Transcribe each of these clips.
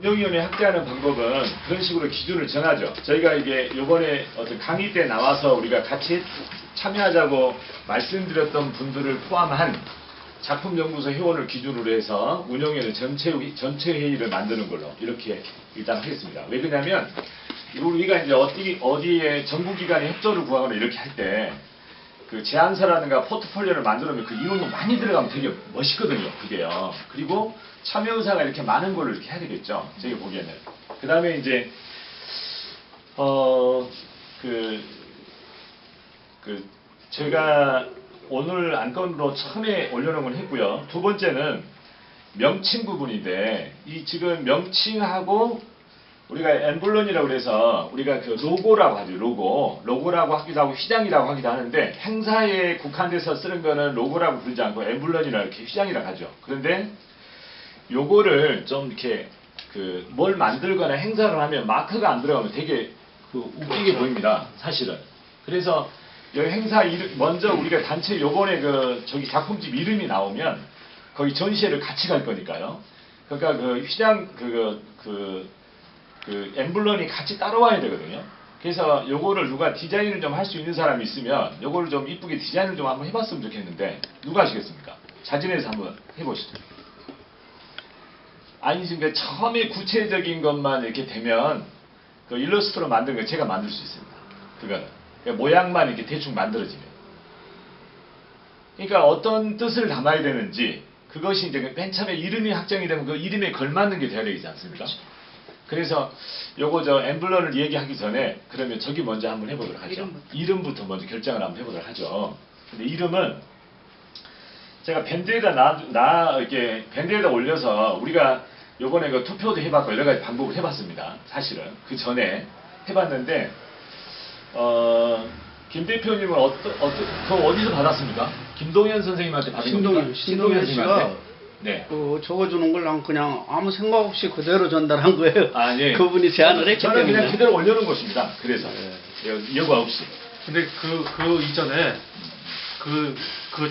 운영위원회 확대하는 방법은 그런 식으로 기준을 정하죠. 저희가 이게 요번에 어떤 강의 때 나와서 우리가 같이 참여하자고 말씀드렸던 분들을 포함한 작품연구소 회원을 기준으로 해서 운영위원회 전체 회의를 만드는 걸로 이렇게 일단 하겠습니다. 왜 그러냐면 우리가 이제 어디에 정부기관에 협조를 구하거나 이렇게 할 때 그 제안서라든가 포트폴리오를 만들면 그 인원이 많이 들어가면 되게 멋있거든요. 그게요. 그리고 참여 의사가 이렇게 많은 걸로 이렇게 해야 되겠죠. 저희가 보기에는. 그 다음에 이제 제가 오늘 안건으로 처음에 올려놓은 건 했고요. 두 번째는 명칭 부분인데 이 지금 명칭하고 우리가 엠블런이라고 그래서 우리가 그 로고라고 하죠. 로고라고 하기도 하고 휘장이라고 하기도 하는데 행사에 국한돼서 쓰는 거는 로고라고 부르지 않고 엠블런이라 이렇게 휘장이라고 하죠. 그런데 요거를 좀 이렇게 뭘 만들거나 행사를 하면 마크가 안 들어가면 되게 웃기게 보입니다. 사실은. 그래서 여기 행사 이름 먼저 우리가 단체 요번에 저기 작품집 이름이 나오면 거기 전시회를 같이 갈 거니까요. 그러니까 그 휘장 엠블런이 같이 따라와야 되거든요. 그래서 요거를 누가 디자인을 좀 할 수 있는 사람이 있으면 요거를 좀 이쁘게 디자인을 좀 한번 해봤으면 좋겠는데 누가 하시겠습니까? 자진해서 한번 해보시죠. 아니 지금 처음에 구체적인 것만 이렇게 되면 그 일러스트로 만든 거 제가 만들 수 있습니다. 그거는 모양만 이렇게 대충 만들어지면. 그러니까 어떤 뜻을 담아야 되는지 그것이 이제 맨 처음에 이름이 확정이 되면 그 이름에 걸맞는 게 돼야 되지 않습니까? 그래서 요거 엠블런을 얘기하기 전에 그러면 저기 먼저 한번 해보도록 하죠. 이름부터 먼저 결정을 한번 해보도록 하죠. 근데 이름은 제가 이렇게 밴드에다 올려서 우리가 요번에 그 투표도 해봤고 여러 가지 방법을 해봤습니다. 사실은 그 전에 해봤는데 김 대표님은 어디서 받았습니까? 김동현 선생님한테 받은 겁니까? 신동현 씨가 네. 적어주는 걸 난 그냥 아무 생각 없이 그대로 전달한 거예요. 아, 예. 그분이 제안을 했기 저는 때문에. 그냥 그대로 올려놓은 것입니다. 그래서 여과 없이. 근데 그 이전에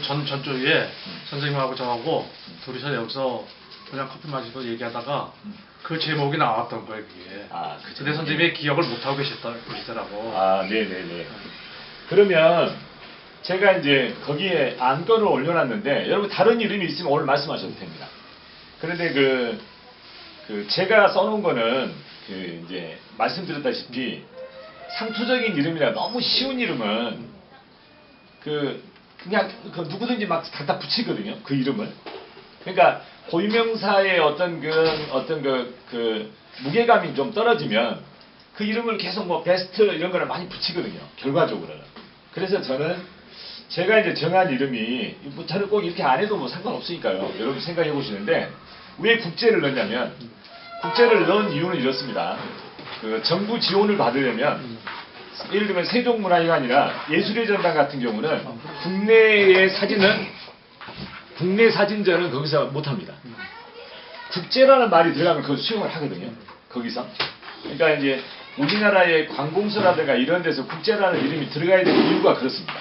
전주에 선생님하고 저하고 둘이서 여기서 그냥 커피 마시고 얘기하다가 그 제목이 나왔던 거예요, 그게. 아, 근데 선생님이 기억을 못하고 계시더라고. 아, 네네네. 그러면 제가 이제 거기에 안건을 올려놨는데 여러분 다른 이름이 있으면 오늘 말씀하셔도 됩니다. 그런데 제가 써놓은 거는 이제 말씀드렸다시피 상투적인 이름이라 너무 쉬운 이름은 그냥 누구든지 막 갖다 붙이거든요. 그 이름을. 그러니까 고유명사의 어떤 무게감이 좀 떨어지면 그 이름을 계속 뭐 베스트 이런 거를 많이 붙이거든요. 결과적으로는. 그래서 저는 제가 이제 정한 이름이 저는 꼭 이렇게 안 해도 뭐 상관없으니까요. 여러분 생각해 보시는데 왜 국제를 넣냐면 국제를 넣은 이유는 이렇습니다. 정부 지원을 받으려면 예를 들면 세종문화회관이나 예술의 전당 같은 경우는 국내 사진전은 거기서 못합니다. 국제라는 말이 들어가면 그걸 수용을 하거든요. 거기서. 그러니까 이제 우리나라의 관공서라든가 이런 데서 국제라는 이름이 들어가야 되는 이유가 그렇습니다.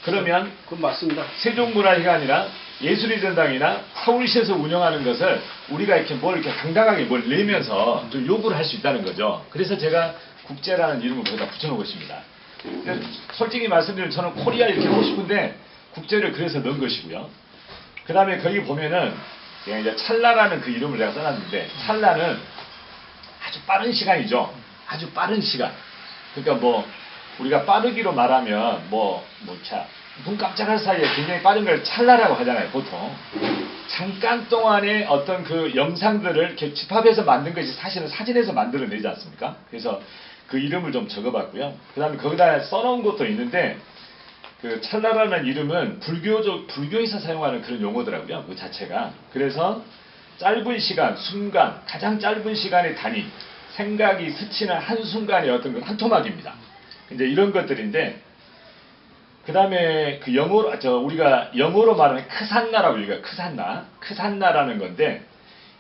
그러면 그건 맞습니다. 세종문화회관이나 예술의 전당이나 서울시에서 운영하는 것을 우리가 이렇게 당당하게 뭘 내면서 좀 요구를 할 수 있다는 거죠. 그래서 제가 국제라는 이름을 거기다 붙여놓은 것입니다. 솔직히 말씀드리면 저는 코리아 이렇게 하고 싶은데 국제를 그래서 넣은 것이고요. 그 다음에 거기 보면은 이제 찰나라는 그 이름을 내가 써놨는데 찰나는 아주 빠른 시간이죠. 아주 빠른 시간. 그러니까 뭐 우리가 빠르기로 말하면 눈 깜짝할 사이에 굉장히 빠른 걸 찰나라고 하잖아요. 보통 잠깐 동안의 어떤 그 영상들을 이렇게 집합해서 만든 것이 사실은 사진에서 만들어내지 않습니까? 그래서 그 이름을 좀 적어봤고요. 그 다음에 거기다 써놓은 것도 있는데 그 찰나라는 이름은 불교에서 사용하는 그런 용어더라고요. 그 자체가. 그래서 짧은 시간, 순간, 가장 짧은 시간의 단위, 생각이 스치는 한순간의 어떤 한 토막입니다. 이제 이런 것들인데, 그 다음에 우리가 영어로 말하는 크산나라고 얘기해요. 크산나라는 건데,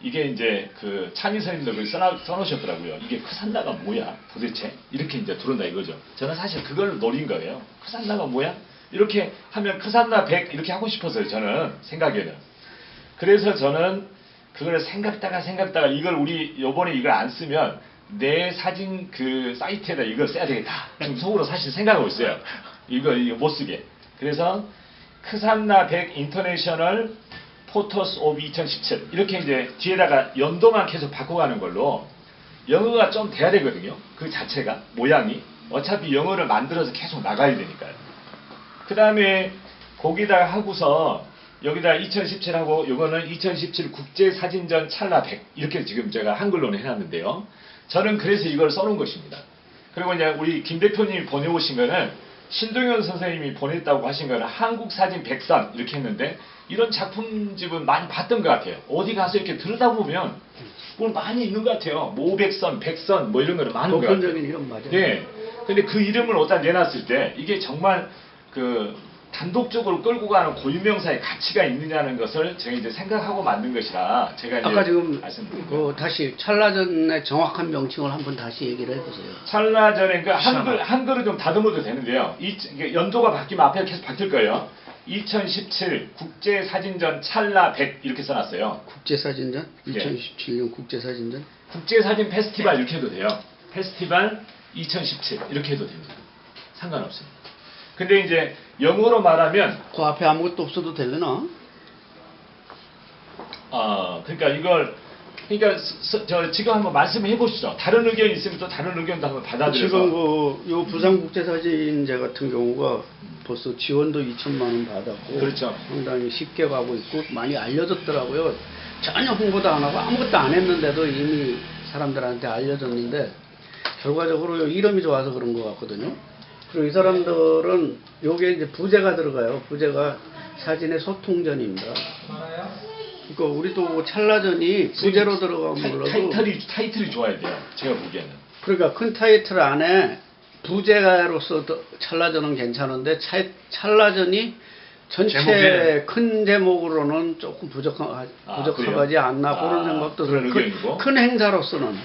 이게 이제 찬희 선생님도 써놓으셨더라고요. 이게 크산나가 뭐야? 도대체? 이렇게 이제 들어온다 이거죠. 저는 사실 그걸 노린 거예요. 크산나가 뭐야? 이렇게 하면 크산나 100 이렇게 하고 싶었어요. 저는 생각에는. 그래서 저는 그걸 생각다가 이걸 우리 요번에 이걸 안 쓰면 내 사진 그 사이트에다 이걸 써야 되겠다. 지금 속으로 사실 생각하고 있어요. 이거 못 쓰게. 그래서 크산나 100 인터내셔널 포토스 오브 2017 이렇게 이제 뒤에다가 연도만 계속 바꿔가는 걸로 영어가 좀 돼야 되거든요. 그 자체가 모양이 어차피 영어를 만들어서 계속 나가야 되니까요. 그 다음에 거기다가 하고서 여기다 2017하고 요거는 2017 국제사진전 찰나 100 이렇게 지금 제가 한글로는 해놨는데요. 저는 그래서 이걸 써놓은 것입니다. 그리고 이제 우리 김 대표님이 보내오신 거는 신동현 선생님이 보냈다고 하신 거는 한국사진 100선 이렇게 했는데 이런 작품집은 많이 봤던 것 같아요. 어디 가서 이렇게 들여다보면 뭘 많이 있는 것 같아요. 뭐 500선, 100선 뭐 이런 거는 많은 것 같아요. 보편적인 이름 맞아요. 네. 근데 그 이름을 어디다 내놨을 때 이게 정말 그 단독적으로 끌고 가는 고유명사의 가치가 있느냐는 것을 제가 이제 생각하고 만든 것이라 제가 이제 아까 지금 말씀드린 거예요. 그 다시 찰나전의 정확한 명칭을 한번 다시 얘기를 해보세요. 찰나전에 그 한글을 좀 다듬어도 되는데요. 이게 연도가 바뀌면 앞에 계속 바뀔 거예요. 2017 국제사진전 찰나 100 이렇게 써놨어요. 국제사진전? 예. 2017년 국제사진전? 국제사진 페스티벌 이렇게 해도 돼요. 페스티벌 2017 이렇게 해도 됩니다. 상관없습니다. 근데 이제 영어로 말하면 그 앞에 아무것도 없어도 되려나? 그러니까 이걸 그러니까 저 지금 한번 말씀해 보시죠. 다른 의견 있으면 또 다른 의견도 한번 받아들여서 지금 요 부산국제사진제 같은 경우가 벌써 지원도 2천만 원 받았고 그렇죠. 상당히 쉽게 가고 있고 많이 알려졌더라고요. 전혀 홍보도 안 하고 아무것도 안 했는데도 이미 사람들한테 알려졌는데 결과적으로 요 이름이 좋아서 그런 것 같거든요. 그리고 이 사람들은 요게 이제 부제가 들어가요. 부제가 사진의 소통전입니다. 그러니까 우리도 찰나전이 부제로 들어가면 몰라도 타이틀이 좋아야 돼요. 제가 보기에는. 그러니까 큰 타이틀 안에 부제가로서 찰나전은 괜찮은데 찰나전이 전체 제목에. 큰 제목으로는 조금 부족하지 않나 그런 생각도 그런 들어요. 의견이고. 큰 행사로서는.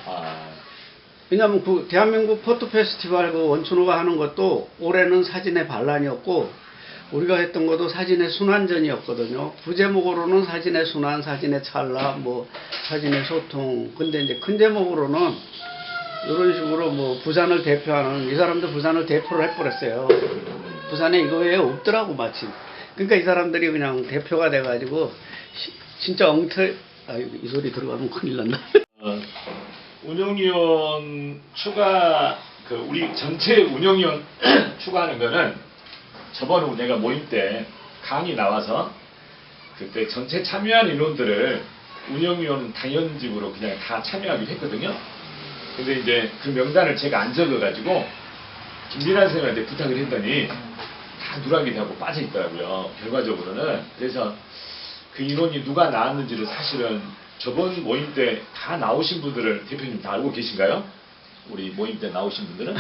왜냐하면 그 대한민국 포토 페스티벌 그 원춘호가 하는 것도 올해는 사진의 반란이었고 우리가 했던 것도 사진의 순환전이었거든요. 부제목으로는 사진의 순환, 사진의 찰나, 뭐 사진의 소통. 근데 이제 큰 제목으로는 이런 식으로 뭐 부산을 대표하는 이 사람도 부산을 대표를 해버렸어요. 부산에 이거 외에 없더라고 마침. 그러니까 이 사람들이 그냥 대표가 돼가지고 진짜 이 소리 들어가면 큰일 난다. 운영위원 추가 우리 전체 운영위원 추가하는 거는 저번 내가 모임 때 강의 나와서 그때 전체 참여한 인원들을 운영위원 당연직으로 그냥 다 참여하기로 했거든요. 근데 이제 그 명단을 제가 안 적어가지고 김민환 선생님한테 부탁을 했더니 다 누락이 되고 빠져 있더라고요. 결과적으로는. 그래서 그 인원이 누가 나왔는지를 사실은 저번 모임 때 다 나오신 분들을 대표님 다 알고 계신가요? 우리 모임 때 나오신 분들은?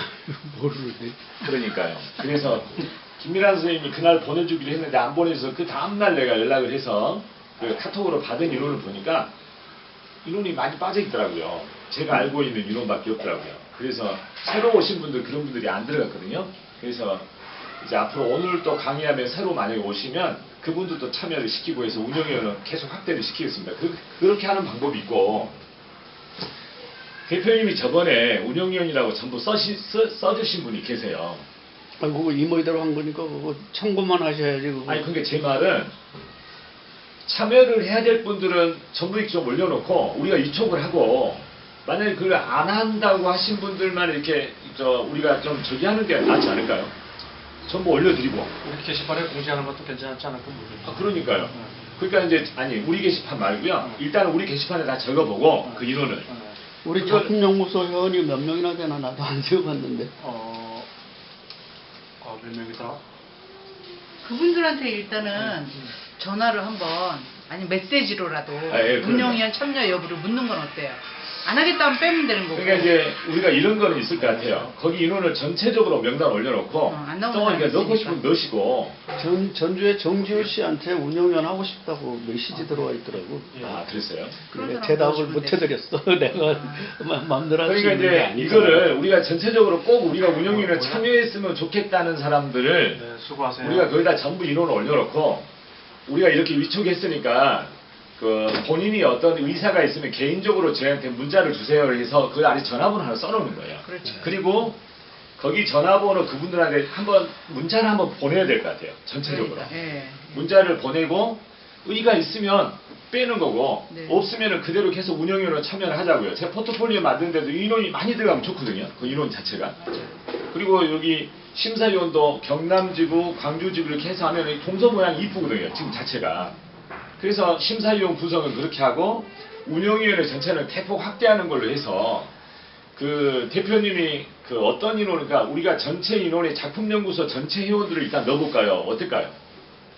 모르는데. 그러니까요. 그래서 김민환 선생님이 그날 보내주기로 했는데 안 보내서 그 다음날 내가 연락을 해서 그 카톡으로 받은 인원을 보니까 인원이 많이 빠져 있더라고요. 제가 알고 있는 인원밖에 없더라고요. 그래서 새로 오신 분들 그런 분들이 안 들어갔거든요. 그래서 이제 앞으로 오늘 또 강의하면 새로 만약에 오시면 그분들도 참여를 시키고 해서 운영위원은 계속 확대를 시키겠습니다. 그렇게 하는 방법이 있고 대표님이 저번에 운영위원이라고 전부 써주신 분이 계세요. 그거 이모이대로 한 거니까 그거 참고만 하셔야지. 그거. 아니 그게 제 말은 참여를 해야 될 분들은 전부 이렇게 좀 올려놓고 우리가 이촉을 하고 만약에 그걸 안 한다고 하신 분들만 이렇게 우리가 좀 저기 하는 게 낫지 않을까요? 전부 올려드리고. 우리 게시판에 공지하는 것도 괜찮지 않을까 모르겠어요. 그러니까요. 그러니까 이제 우리 게시판 말고요. 일단 우리 게시판에 다 적어보고 그 인원을. 우리 작품연구소 회원이 몇 명이나 되나 나도 안 세어봤는데. 몇 명이더라? 그분들한테 일단은 전화를 한번 아니 메시지로라도 예, 운영위원 참여 여부를 묻는 건 어때요? 안 하겠다면 빼면 되는 거고. 그러니까 이제 우리가 이런 거는 있을 것 같아요. 거기 인원을 전체적으로 명단 올려놓고 안 나오는 또 그러니까 사람이 넣고 있으니까. 싶으면 넣으시고. 전주에 정지우 씨한테 운영위원 하고 싶다고 메시지 들어와 있더라고. 그랬어요? 그런 근데 사람 대답을 넣어주면 못 되지. 해드렸어. 내가 마음대로 할 수 그러니까 있는 게 이제 아니잖아. 이거를 우리가 전체적으로 꼭 우리가 운영위원회 참여했으면 좋겠다는 사람들을 네, 수고하세요. 우리가 거기다 전부 인원을 올려놓고 우리가 이렇게 위촉했으니까 그 본인이 어떤 의사가 있으면 개인적으로 저희한테 문자를 주세요 해서 그 안에 전화번호 하나 써놓는 거예요. 그렇죠. 그리고 거기 전화번호 그분들한테 한번 문자를 한번 보내야 될 것 같아요. 전체적으로. 그러니까, 예. 문자를 보내고 의의가 있으면 빼는 거고 네. 없으면 그대로 계속 운영위원으로 참여를 하자고요. 제 포트폴리오 만드는데도 인원이 많이 들어가면 좋거든요. 그 인원 자체가. 그리고 여기 심사위원도 경남지부, 광주지부 이렇게 해서 하면 이 동서 모양이 이쁘거든요. 지금 자체가. 그래서 심사위원 구성은 그렇게 하고 운영위원회 전체는 대폭 확대하는 걸로 해서 그 대표님이 그 어떤 인원, 그러니까 우리가 전체 인원의 작품연구소 전체 회원들을 일단 넣어볼까요? 어떨까요?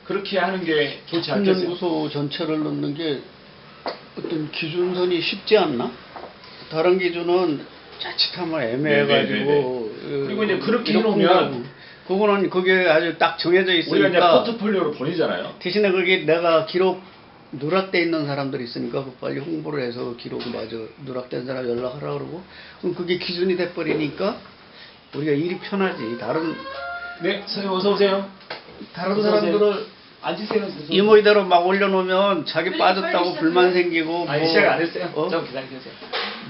그렇게 하는 게 좋지 않겠어요? 연구소 전체를 넣는 게 어떤 기준선이 쉽지 않나? 다른 기준은 자칫하면 애매해가지고 네네네네. 그리고 이제 그렇게 해놓으면 그거는 그게 아주 딱 정해져 우리가 이제 있으니까 포트폴리오로 보내잖아요. 대신에 그게 내가 기록 누락돼 있는 사람들이 있으니까 그 빨리 홍보를 해서 기록 마저 누락된 사람 연락하라 그러고 그럼 그게 기준이 돼버리니까 우리가 일이 편하지. 네, 선생님 어서 오세요. 다른 어서 오세요. 사람들을 앉으세요. 이모이대로 막 올려놓으면 자기 빠졌다고 불만 생기고 아니 뭐, 시작 안 했어요. 어? 좀 기다리세요.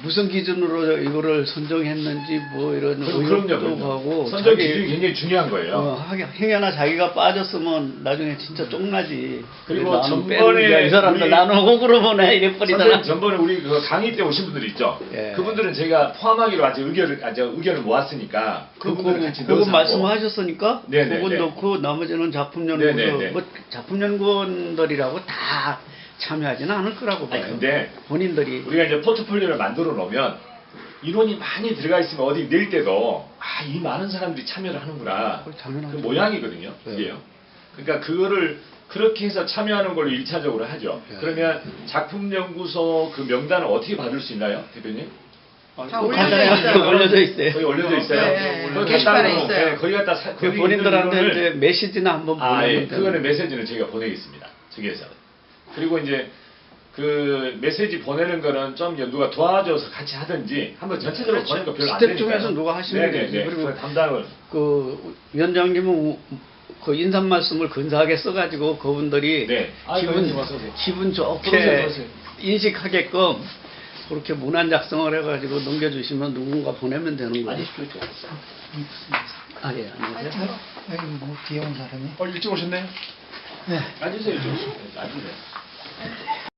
무슨 기준으로 이거를 선정했는지 뭐 이런 그럼요. 의혹도 하고 선정 자기, 기준이 굉장히 중요한 거예요. 행여나 자기가 빠졌으면 나중에 진짜 쫑나지. 그리고 나는 전번에 빼는 거야. 이 사람들 우리 나는 호구로 보내 이래버리잖아. 선생님 전번에 우리 그 강의 때 오신 분들 있죠. 예. 그분들은 제가 포함하기로 아직 의견을 모았으니까 그분들 같이 넣어서 그분 하고. 말씀하셨으니까 네네네. 그분 넣고 나머지는 작품 네네네. 연구소 뭐 작품 연구원들이라고 다 참여하지는 않을 거라고 봐요. 아니 근데 본인들이 우리가 이제 포트폴리오를 만들어 놓으면 인원이 많이 들어가 있으면 어디 낼 때도 아, 이 많은 사람들이 참여를 하는구나. 그걸 당연하죠. 그 모양이거든요. 네. 그게요. 그러니까 그거를 그렇게 해서 참여하는 걸로 1차적으로 하죠. 네. 그러면 작품연구소 그 명단을 어떻게 받을 수 있나요, 대표님? 다 간단해요. 올려져 있어요. 올려져 있어요. 거기 올려져 있어요. 네, 거기 게시판에 갖다 있어요. 네, 거기 갖다 그 거기 본인들한테 있는 이제 인원을- 메시지나 한번 아, 예. 보내면 그거는 메시지는 저희가 보내겠습니다. 저기에서. 그리고 이제 그 메시지 보내는 거는 좀 누가 도와줘서 같이 하든지 한번 전체적으로 그렇죠. 보내는 거 별로 안 스텝 되니까요. 중에서 누가 하시면 되지. 네네네. 그리고 그 담당을. 그 위원장님은 그 인사 말씀을 근사하게 써가지고 그분들이 네. 기분 들어오세요, 좋게 들어오세요. 인식하게끔 그렇게 문안 작성을 해가지고 넘겨주시면 누군가 보내면 되는 거예요. 아, 예, 안녕하세요. 여기 뭐 귀여운 사람이. 일찍 오셨네요. 네. 앉으세요, 좀. 앉으세요.